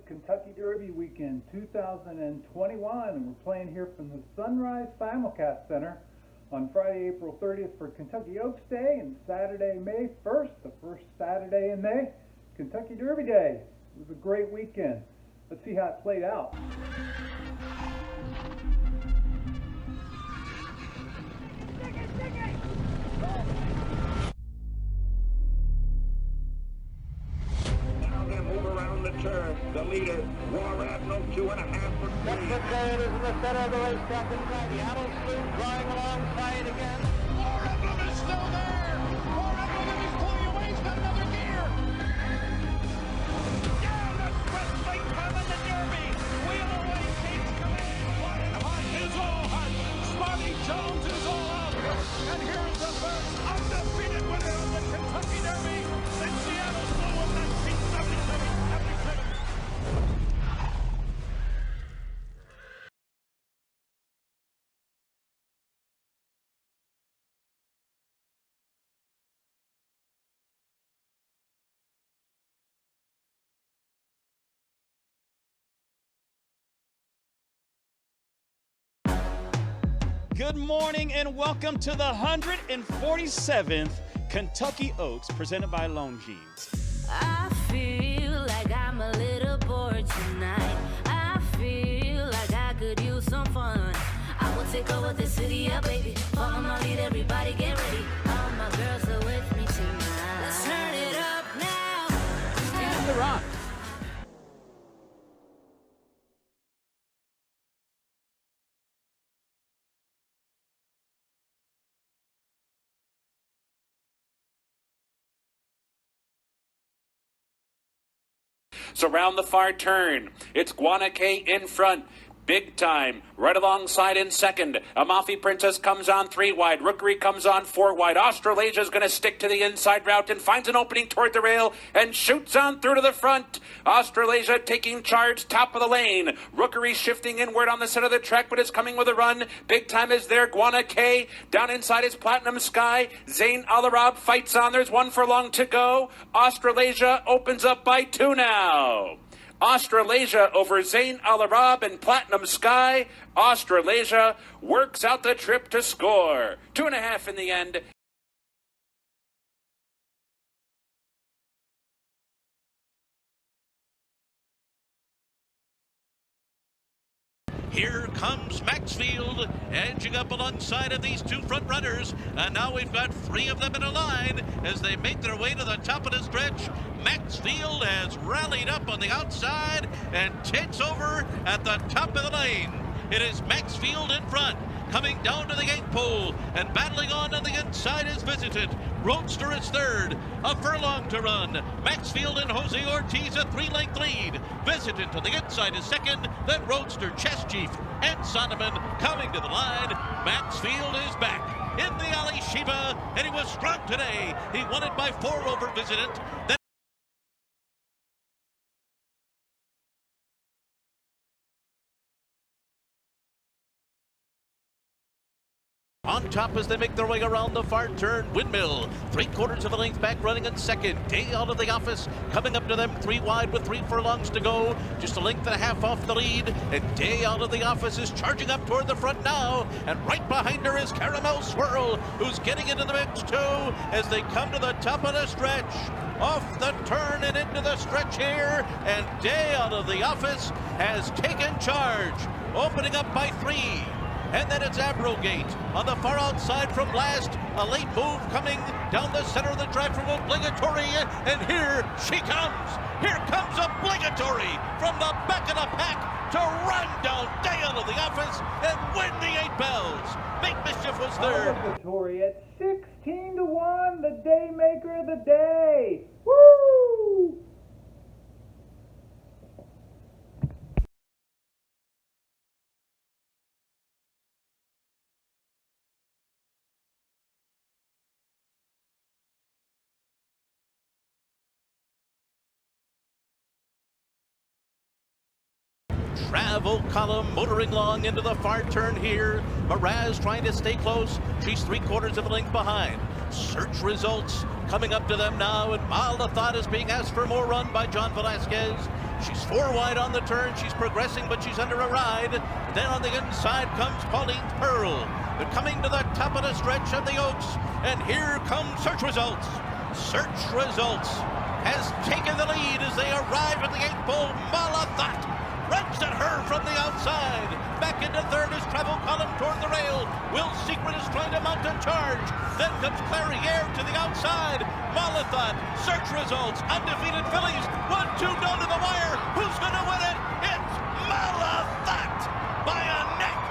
Kentucky Derby Weekend 2021, and we're playing here from the Sunrise Simulcast Center on Friday, April 30th for Kentucky Oaks Day, and Saturday, May 1st, the first Saturday in May, Kentucky Derby Day. It was a great weekend. Let's see how it played out. The leader, War Admiral, 2.5 for Maxfield is in the center of the racetrack inside. The Alysheba drawing alongside again. War Admiral is still there. War Admiral is pulling away. He's got another gear. Down the stretch, late time in the Derby. Wheel away, keeps coming. Hunt is all hot. Smarty Jones is all out. And here's the first undefeated winner of the Kentucky Derby since Seattle's Blue of 1977. Good morning and welcome to the 147th Kentucky Oaks presented by Longines. I feel like I'm a little bored tonight. I feel like I could use some fun. I will take over the city, yeah, baby. Follow my lead, everybody get ready. All my girls are with me tonight. Let's turn it up now. Stand the rock. So round the far turn, it's Guanaque in front. Big time, right alongside in second. Amalfi Princess comes on 3 wide. Rookery comes on 4 wide. Australasia is going to stick to the inside route and finds an opening toward the rail and shoots on through to the front. Australasia taking charge, top of the lane. Rookery shifting inward on the center of the track, but is coming with a run. Big time is there. Guanaque down inside is Platinum Sky. Zayn Al-Arab fights on. There's 1 furlong to go. Australasia opens up by 2 now. Australasia over Zayn Al-Arab and Platinum Sky. Australasia works out the trip to score. 2.5 in the end. Here comes Maxfield, edging up alongside of these 2 front runners. And now we've got 3 of them in a line as they make their way to the top of the stretch. Maxfield has rallied up on the outside and takes over at the top of the lane. It is Maxfield in front, coming down to the gate pole and battling on the inside is Visitant. Roadster is third, a furlong to run. Maxfield and Jose Ortiz a 3-length lead. Visitant to the inside is second, then Roadster, Chess Chief, and Sonoman coming to the line. Maxfield is back in the Alysheba, and he was strong today. He won it by 4 over Visitant. Then on top as they make their way around the far turn, Windmill, 3/4 of a length back running in second. Day out of the office, coming up to them 3 wide with 3 furlongs to go. Just a length and a half off the lead, and Day out of the office is charging up toward the front now. And right behind her is Caramel Swirl, who's getting into the mix too as they come to the top of the stretch. Off the turn and into the stretch here, and Day out of the office has taken charge, opening up by 3. And then it's Abrogate on the far outside from last. A late move coming down the center of the track from Obligatory. And here she comes. Here comes Obligatory from the back of the pack to run down Day out of the office and win the 8 bells. Make Mischief was third. Obligatory at 16-1, the Day-Maker of the day. Woo! Travel column motoring along into the far turn here. Miraz trying to stay close. She's 3/4 of a length behind. Search results coming up to them now, and Malathaat is being asked for more run by John Velasquez. She's 4 wide on the turn. She's progressing, but she's under a ride. Then on the inside comes Pauline Pearl. They're coming to the top of the stretch of the Oaks, and here comes Search Results. Search Results has taken the lead as they arrive at the 8th pole. Malathaat runs at her from the outside. Back into third is Travel Column toward the rail. Will Secret is trying to mount a charge. Then comes Clariere to the outside. Malathaat, Search Results, undefeated fillies. 1-2 go to the wire. Who's going to win it? It's Malathaat by a neck.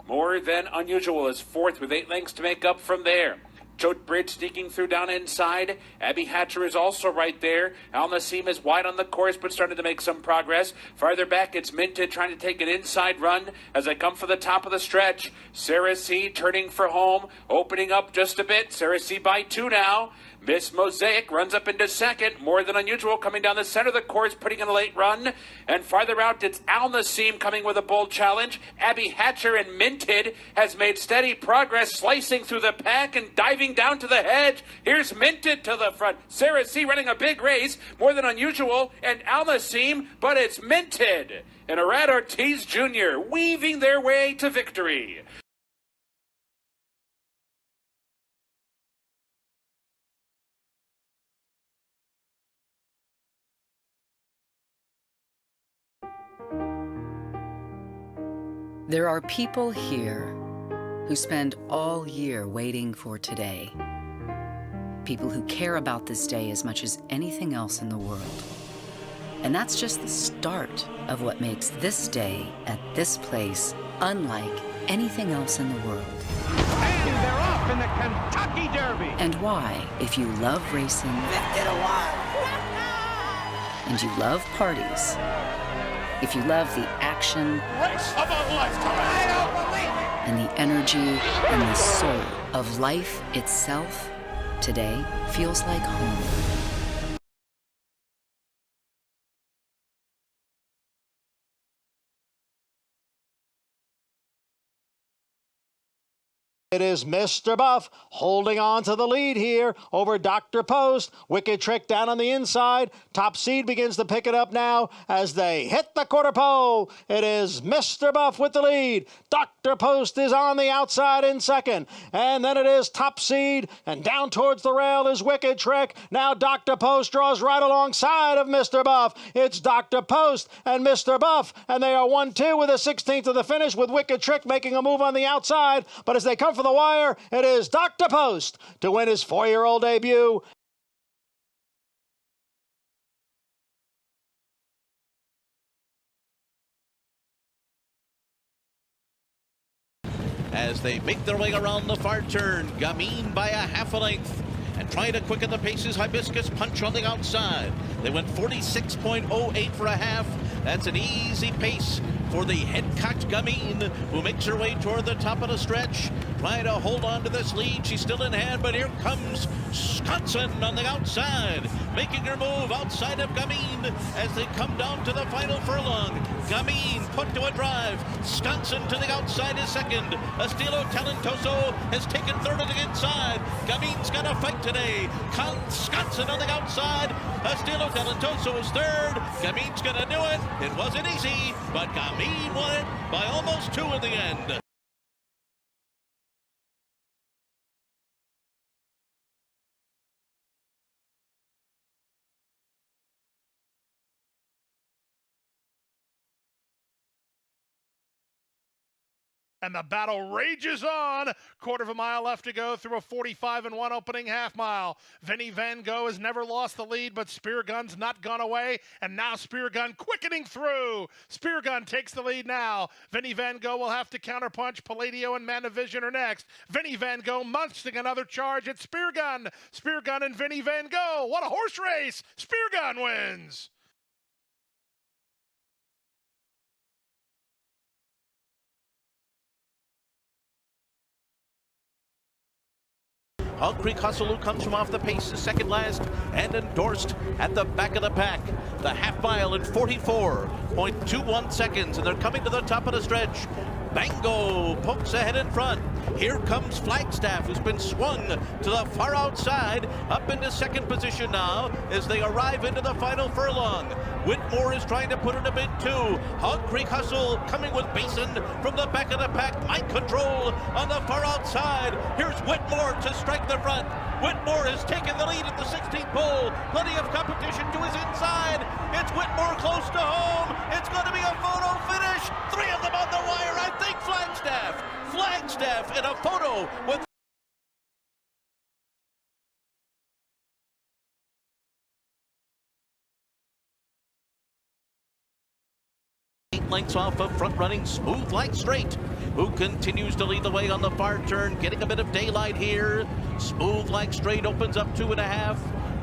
More Than Unusual is fourth with 8 lengths to make up from there. Choate Bridge sneaking through down inside. Abby Hatcher is also right there. Al Nassim is wide on the course, but starting to make some progress. Farther back, it's Minted trying to take an inside run as they come for the top of the stretch. Sarah C turning for home, opening up just a bit. Sarah C by 2 now. Miss Mosaic runs up into second. More Than Unusual coming down the center of the course, putting in a late run. And farther out, it's Al Nassim coming with a bold challenge. Abby Hatcher and Minted has made steady progress, slicing through the pack and diving down to the hedge. Here's Minted to the front. Sarah C running a big race. More Than Unusual and Al Nassim, but it's Minted and Arad Ortiz Jr. weaving their way to victory. There are people here who spend all year waiting for today. People who care about this day as much as anything else in the world. And that's just the start of what makes this day at this place unlike anything else in the world. And they're off in the Kentucky Derby. And why, if you love racing and you love parties, if you love the action Race of a lifetime. I don't believe it. and the energy and the soul of life itself, today feels like home. It is Mr. Buff holding on to the lead here over Dr. Post. Wicked Trick down on the inside. Top Seed begins to pick it up now as they hit the quarter pole. It is Mr. Buff with the lead. Dr. Post is on the outside in second. And then it is Top Seed. And down towards the rail is Wicked Trick. Now Dr. Post draws right alongside of Mr. Buff. It's Dr. Post and Mr. Buff. And they are 1-2 with a 16th of the finish with Wicked Trick making a move on the outside. But as they come for the wire, it is Dr. Post to win his 4-year-old debut. As they make their way around the far turn, Gamine by a half a length. And trying to quicken the paces, Hibiscus Punch on the outside. They went 46.08 for a half. That's an easy pace for the head-cocked Gamine, who makes her way toward the top of the stretch. Trying to hold on to this lead. She's still in hand, but here comes Sconson on the outside, making her move outside of Gamine as they come down to the final furlong. Gamine put to a drive. Sconson to the outside is second. Estilo Talentoso has taken third on the inside. Gamine's got a fight today. Sconson on the outside. Estilo Talentoso is third. Gamine's gonna do it. It wasn't easy, but Gamine won it by almost 2 in the end. And the battle rages on. Quarter of a mile left to go through a 45-1 opening half mile. Vinnie Van Gogh has never lost the lead, but Spear Gun's not gone away. And now Spear Gun quickening through. Spear Gun takes the lead now. Vinnie Van Gogh will have to counterpunch. Palladio and Manavision are next. Vinnie Van Gogh munching another charge at Spear Gun. Spear Gun and Vinnie Van Gogh. What a horse race. Spear Gun wins. Hog Creek Hustle, who comes from off the pace, is second last and endorsed at the back of the pack. The half mile in 44.21 seconds, and they're coming to the top of the stretch. Bango pokes ahead in front. Here comes Flagstaff, who's been swung to the far outside, up into second position now as they arrive into the final furlong. Whitmore is trying to put in a bid too. Hog Creek Hustle coming with Basin from the back of the pack. Mind Control on the far outside. Here's Whitmore to strike the front. Whitmore has taken the lead at the 16th pole. Plenty of competition to his inside. It's Whitmore close to home. It's going to be a photo finish. Three of them on the wire. I think Flagstaff in a photo with lengths off of front-running Smooth Like Straight, who continues to lead the way on the far turn, getting a bit of daylight here. Smooth Like Straight opens up 2.5.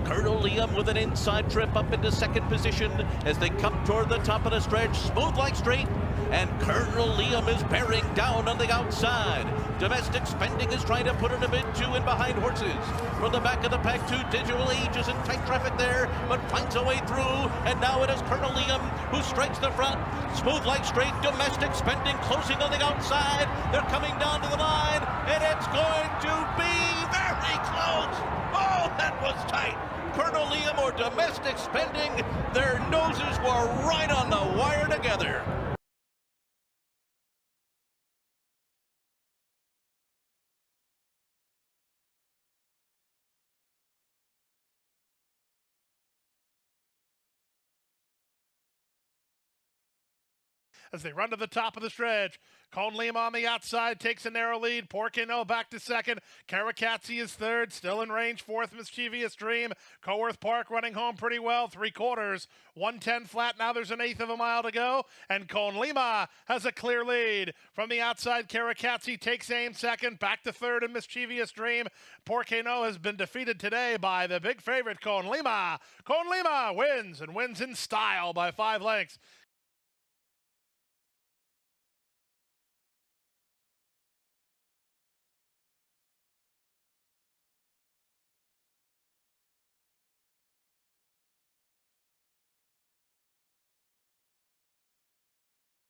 Colonel Liam with an inside trip up into second position as they come toward the top of the stretch. Smooth Like Straight, and Colonel Liam is bearing down on the outside. Domestic Spending is trying to put in a bid too in behind horses. From the back of the pack, two Digital Age is in tight traffic there, but finds a way through, and now it is Colonel Liam who strikes the front. Smooth Like Straight, Domestic Spending closing on the outside. They're coming down to the line, and it's going to be very close. Oh, that was tight. Colonel Liam or Domestic Spending, their noses were right on the wire together. As they run to the top of the stretch, Cone Lima on the outside takes a narrow lead. Porcino back to second. Caracazzi is third, still in range. Fourth, Mischievous Dream. Coworth Park running home pretty well. 3/4, 110 flat. Now there's an eighth of a mile to go, and Cone Lima has a clear lead. From the outside, Caracazzi takes aim second. Back to third in Mischievous Dream. Porcino has been defeated today by the big favorite, Cone Lima. Cone Lima wins, and wins in style by 5 lengths.